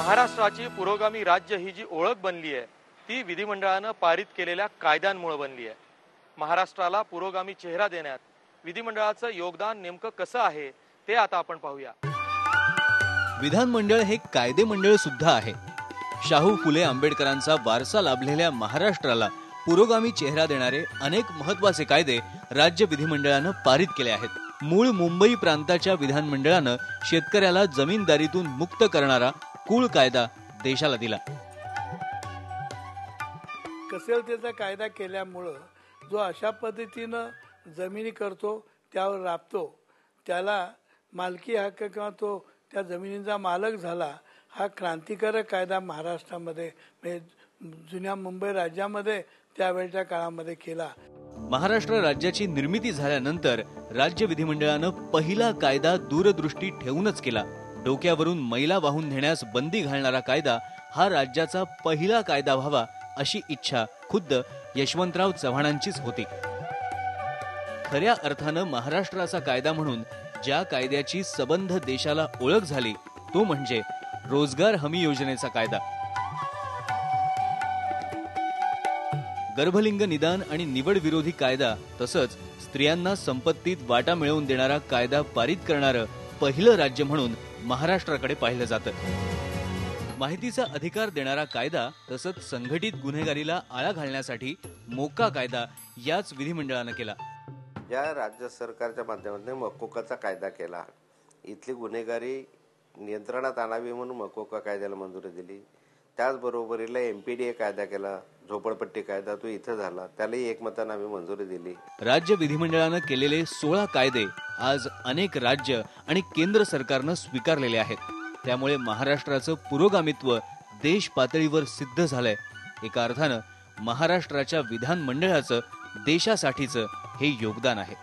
महाराष्ट्राची पुरोगामी राज्य ही जी ओळख बनली आहे ती विधिमंडळानं पारित केलेल्या कायद्यांमुळे बनली आहे। महाराष्ट्राला पुरोगामी चेहरा देण्यात विधिमंडळाचं योगदान नेमकं कसं आहे ते आता आपण पाहूया। विधानमंडळ हे कायदे मंडळ सुद्धा आहे। शाहू फुले आंबेडकरांचा वारसा लाभलेल्या महाराष्ट्राला पुरोगामी चेहरा देणारे अनेक महत्त्वाचे कायदे राज्य विधिमंडळानं पारित केले आहेत। मूळ मुंबई प्रांताच्या विधानमंडळानं शेतकऱ्याला जमीनदारीतून मुक्त करणारा कुळ कायदा देशाला दिला। कसेलतेचा कायदा केल्यामुळं जो अशा पद्धतीनं जमिनी करतो त्यावर राबतो त्याला मालकी हक्क किंवा तो त्या जमिनीचा मालक झाला, हा क्रांतिकारक कायदा महाराष्ट्रामध्ये जुन्या मुंबई राज्यामध्ये त्यावेळच्या काळामध्ये केला। महाराष्ट्र राज्याची निर्मिती झाल्यानंतर राज्य विधिमंडळानं पहिला कायदा दूरदृष्टी ठेवूनच केला। डोक्यावरून मैला वाहून नेण्यास बंदी घालणारा कायदा हा राज्याचा पहिला कायदा व्हावा अशी इच्छा खुद्द यशवंतराव चव्हाणांचीच होती। खऱ्या अर्थानं महाराष्ट्राचा कायदा म्हणून ज्या कायद्याची सबंध देशाला ओळख झाली तो म्हणजे रोजगार हमी योजनेचा कायदा। गर्भलिंग निदान आणि निवड विरोधी कायदा तसंच स्त्रियांना संपत्तीत वाटा मिळवून देणारा कायदा पारित करणारं पहिलं राज्य म्हणून महाराष्ट्राकडे पाहिलं जातं। माहितीचा अधिकार देणारा कायदा तसंच संघटित गुन्हेगारीला आळा घालण्यासाठी मोक्का कायदा याच विधिमंडळानं केला। या राज्य सरकारच्या माध्यमातून मकोकाचा कायदा केला। इथली गुन्हेगारी नियंत्रणात आणावी म्हणून मकोका कायद्याला मंजुरी दिली। त्याचबरोबरीला MPDA कायदा केला, झोपडपट्टी कायदा तो इथं झाला, त्यालाही एकमतानं आम्ही मंजुरी दिली। राज्य विधिमंडळानं केलेले 16 कायदे आज अनेक राज्य आणि केंद्र सरकारनं स्वीकारलेले आहेत। त्यामुळे महाराष्ट्राचं पुरोगामित्व देश पातळीवर सिद्ध झालंय। एका अर्थानं महाराष्ट्राच्या विधानमंडळाचं देशासाठीचं हे योगदान आहे।